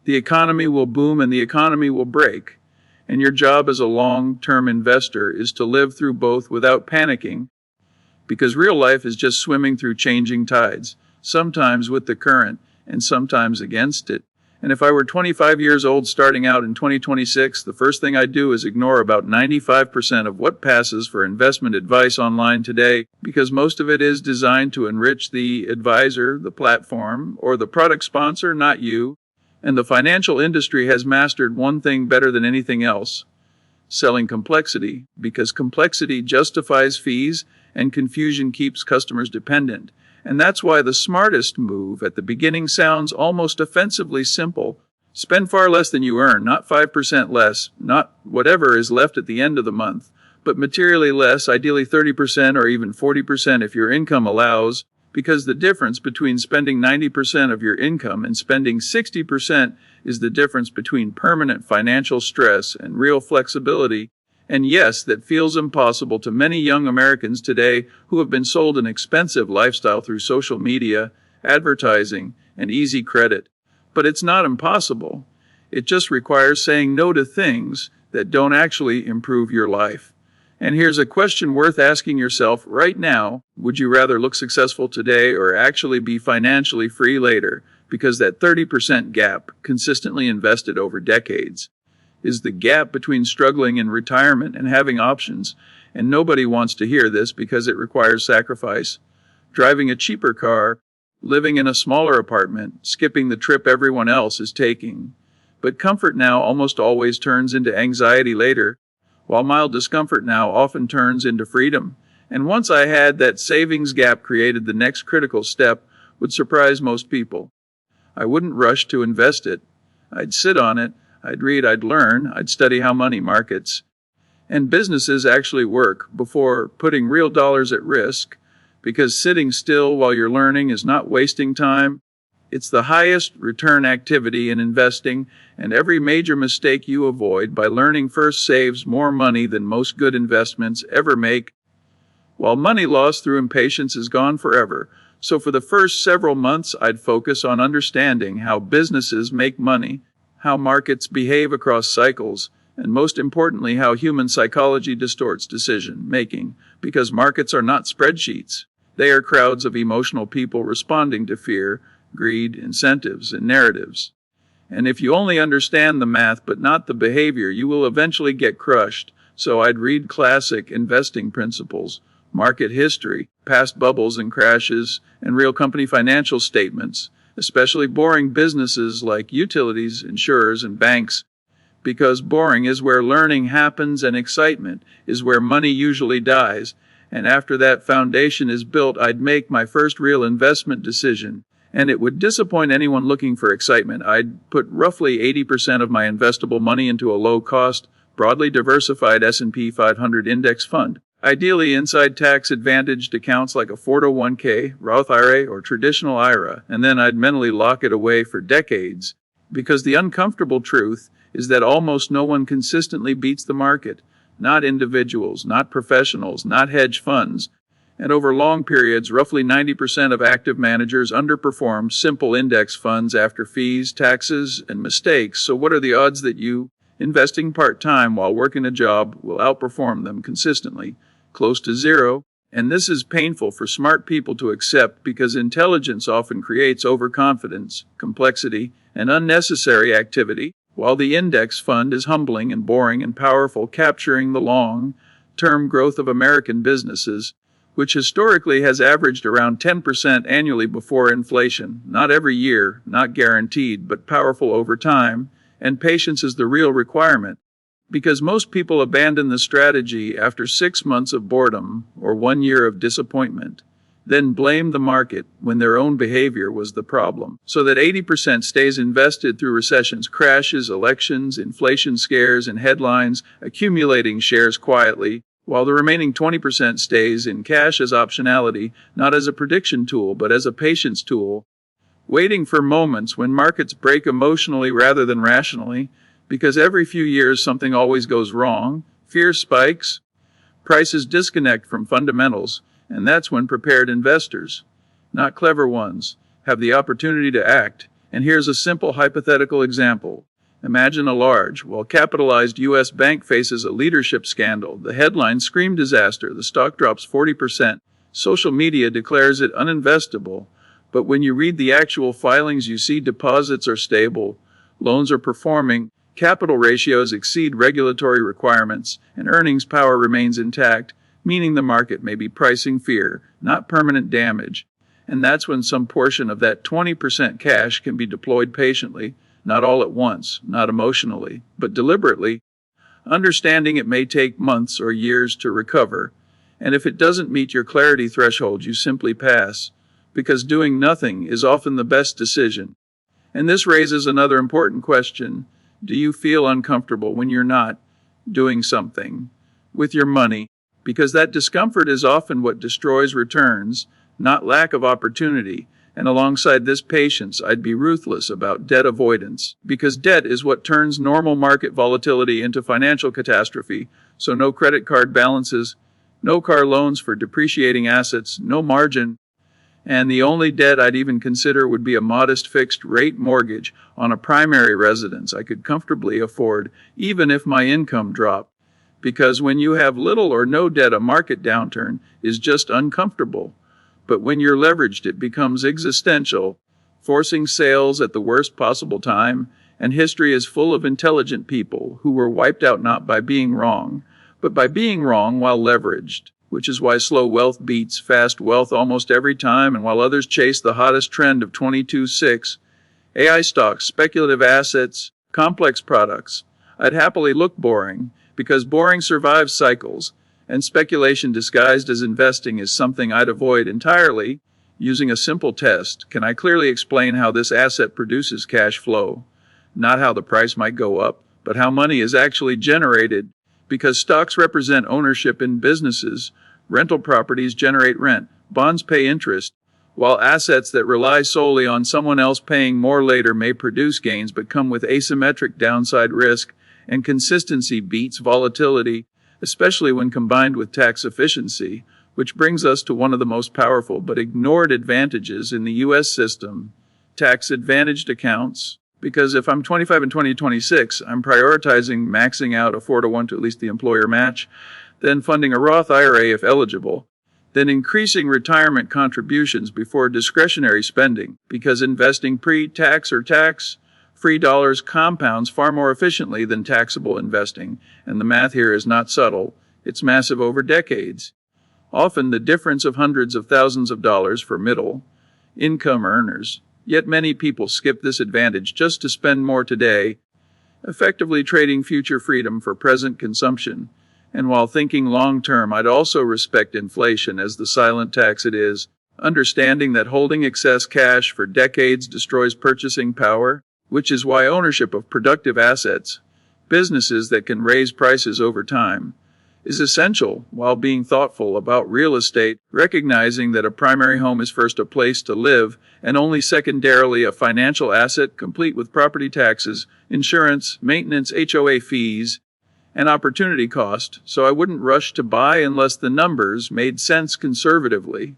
The economy will boom and the economy will break. And your job as a long-term investor is to live through both without panicking, because real life is just swimming through changing tides, sometimes with the current and sometimes against it. And if I were 25 years old starting out in 2026, the first thing I'd do is ignore about 95% of what passes for investment advice online today, because most of it is designed to enrich the advisor, the platform, or the product sponsor, not you. And the financial industry has mastered one thing better than anything else: selling complexity, because complexity justifies fees and confusion keeps customers dependent. And that's why the smartest move at the beginning sounds almost offensively simple. Spend far less than you earn, not 5% less, not whatever is left at the end of the month, but materially less, ideally 30% or even 40% if your income allows, because the difference between spending 90% of your income and spending 60% is the difference between permanent financial stress and real flexibility. And yes, that feels impossible to many young Americans today who have been sold an expensive lifestyle through social media, advertising, and easy credit. But it's not impossible. It just requires saying no to things that don't actually improve your life. And here's a question worth asking yourself right now: would you rather look successful today or actually be financially free later? Because that 30% gap, consistently invested over decades, is the gap between struggling in retirement and having options. And nobody wants to hear this because it requires sacrifice. Driving a cheaper car, living in a smaller apartment, skipping the trip everyone else is taking. But comfort now almost always turns into anxiety later, while mild discomfort now often turns into freedom. And once I had that savings gap created, the next critical step would surprise most people. I wouldn't rush to invest it. I'd sit on it. I'd read, I'd learn, I'd study how money markets and businesses actually work before putting real dollars at risk, because sitting still while you're learning is not wasting time. It's the highest return activity in investing, and every major mistake you avoid by learning first saves more money than most good investments ever make, while money lost through impatience is gone forever. So for the first several months, I'd focus on understanding how businesses make money, how markets behave across cycles, and most importantly, how human psychology distorts decision-making, because markets are not spreadsheets. They are crowds of emotional people responding to fear, greed, incentives, and narratives. And if you only understand the math but not the behavior, you will eventually get crushed. So I'd read classic investing principles, market history, past bubbles and crashes, and real company financial statements, especially boring businesses like utilities, insurers, and banks, because boring is where learning happens and excitement is where money usually dies. And after that foundation is built, I'd make my first real investment decision, and it would disappoint anyone looking for excitement. I'd put roughly 80% of my investable money into a low-cost, broadly diversified S&P 500 index fund, ideally inside tax-advantaged accounts like a 401k, Roth IRA, or traditional IRA, and then I'd mentally lock it away for decades, because the uncomfortable truth is that almost no one consistently beats the market, not individuals, not professionals, not hedge funds, and over long periods, roughly 90% of active managers underperform simple index funds after fees, taxes, and mistakes. So what are the odds that you, investing part-time while working a job, will outperform them consistently? Close to zero. And this is painful for smart people to accept, because intelligence often creates overconfidence, complexity, and unnecessary activity, while the index fund is humbling and boring and powerful, capturing the long-term growth of American businesses, which historically has averaged around 10% annually before inflation. Not every year, not guaranteed, but powerful over time, and patience is the real requirement. Because most people abandon the strategy after 6 months of boredom or 1 year of disappointment, then blame the market when their own behavior was the problem. So that 80% stays invested through recessions, crashes, elections, inflation scares, and headlines, accumulating shares quietly, while the remaining 20% stays in cash as optionality, not as a prediction tool, but as a patience tool, waiting for moments when markets break emotionally rather than rationally, because every few years something always goes wrong, fear spikes, prices disconnect from fundamentals, and that's when prepared investors, not clever ones, have the opportunity to act. And here's a simple hypothetical example. Imagine a large, well-capitalized U.S. bank faces a leadership scandal. The headlines scream disaster. The stock drops 40%. Social media declares it uninvestable. But when you read the actual filings, you see deposits are stable, loans are performing, capital ratios exceed regulatory requirements, and earnings power remains intact, meaning the market may be pricing fear, not permanent damage. And that's when some portion of that 20% cash can be deployed patiently, not all at once, not emotionally, but deliberately, understanding it may take months or years to recover. And if it doesn't meet your clarity threshold, you simply pass, because doing nothing is often the best decision. And this raises another important question. Do you feel uncomfortable when you're not doing something with your money? Because that discomfort is often what destroys returns, not lack of opportunity. And alongside this patience, I'd be ruthless about debt avoidance, because debt is what turns normal market volatility into financial catastrophe. So no credit card balances, no car loans for depreciating assets, no margin. And the only debt I'd even consider would be a modest fixed-rate mortgage on a primary residence I could comfortably afford, even if my income dropped. Because when you have little or no debt, a market downturn is just uncomfortable. But when you're leveraged, it becomes existential, forcing sales at the worst possible time, and history is full of intelligent people who were wiped out not by being wrong, but by being wrong while leveraged, which is why slow wealth beats fast wealth almost every time, and while others chase the hottest trend of 22/6, AI stocks, speculative assets, complex products, I'd happily look boring, because boring survives cycles, and speculation disguised as investing is something I'd avoid entirely. Using a simple test, can I clearly explain how this asset produces cash flow? Not how the price might go up, but how money is actually generated. Because stocks represent ownership in businesses, rental properties generate rent, bonds pay interest, while assets that rely solely on someone else paying more later may produce gains but come with asymmetric downside risk, and consistency beats volatility, especially when combined with tax efficiency, which brings us to one of the most powerful but ignored advantages in the U.S. system, tax-advantaged accounts. Because if I'm 25 and 2026, I'm prioritizing maxing out a 4-to-1 to at least the employer match, then funding a Roth IRA if eligible, then increasing retirement contributions before discretionary spending, because investing pre-tax or tax-free dollars compounds far more efficiently than taxable investing, and the math here is not subtle, it's massive over decades. Often the difference of hundreds of thousands of dollars for middle-income earners. Yet many people skip this advantage just to spend more today, effectively trading future freedom for present consumption. And while thinking long-term, I'd also respect inflation as the silent tax it is, understanding that holding excess cash for decades destroys purchasing power, which is why ownership of productive assets, businesses that can raise prices over time, is essential while being thoughtful about real estate, recognizing that a primary home is first a place to live and only secondarily a financial asset complete with property taxes, insurance, maintenance, HOA fees, and opportunity cost, so I wouldn't rush to buy unless the numbers made sense conservatively.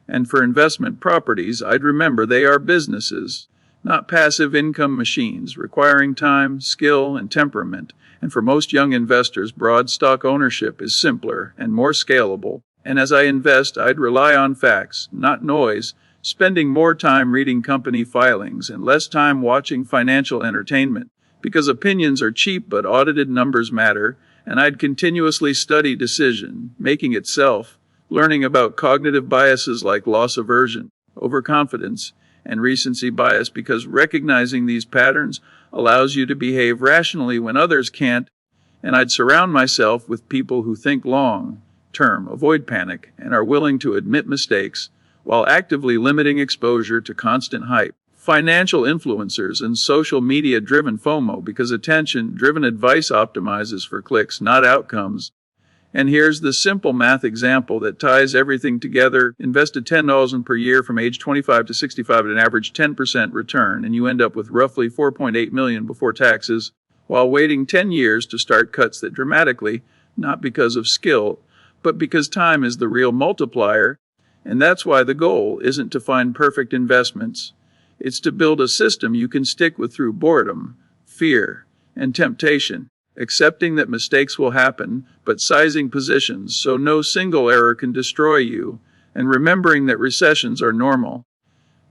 And for investment properties, I'd remember they are businesses, not passive income machines, requiring time, skill, and temperament. And for most young investors, broad stock ownership is simpler and more scalable. And as I invest, I'd rely on facts, not noise, spending more time reading company filings and less time watching financial entertainment. Because opinions are cheap but audited numbers matter, and I'd continuously study decision-making itself, learning about cognitive biases like loss aversion, overconfidence, and recency bias, because recognizing these patterns allows you to behave rationally when others can't, and I'd surround myself with people who think long-term, avoid panic, and are willing to admit mistakes, while actively limiting exposure to constant hype, financial influencers, and social media-driven FOMO, because attention-driven advice optimizes for clicks, not outcomes. And here's the simple math example that ties everything together. Invested $10,000 per year from age 25 to 65 at an average 10% return, and you end up with roughly $4.8 million before taxes, while waiting 10 years to start cuts that dramatically, not because of skill, but because time is the real multiplier. And that's why the goal isn't to find perfect investments. It's to build a system you can stick with through boredom, fear, and temptation, accepting that mistakes will happen, but sizing positions so no single error can destroy you, and remembering that recessions are normal.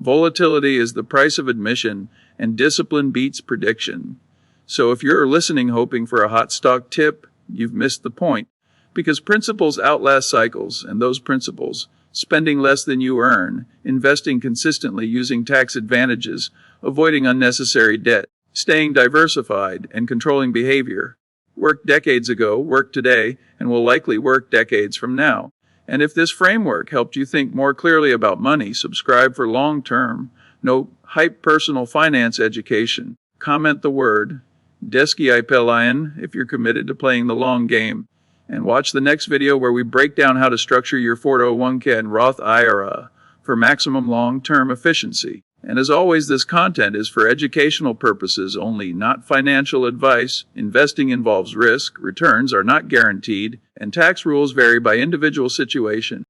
Volatility is the price of admission, and discipline beats prediction. So if you're listening hoping for a hot stock tip, you've missed the point. Because principles outlast cycles, and those principles, spending less than you earn, investing consistently using tax advantages, avoiding unnecessary debt, staying diversified, and controlling behavior, worked decades ago, work today, and will likely work decades from now. And if this framework helped you think more clearly about money, subscribe for long-term, no hype personal finance education. Comment the word Deskiipelion if you're committed to playing the long game. And watch the next video where we break down how to structure your 401k and Roth IRA for maximum long-term efficiency. And as always, this content is for educational purposes only, not financial advice. Investing involves risk, returns are not guaranteed, and tax rules vary by individual situation.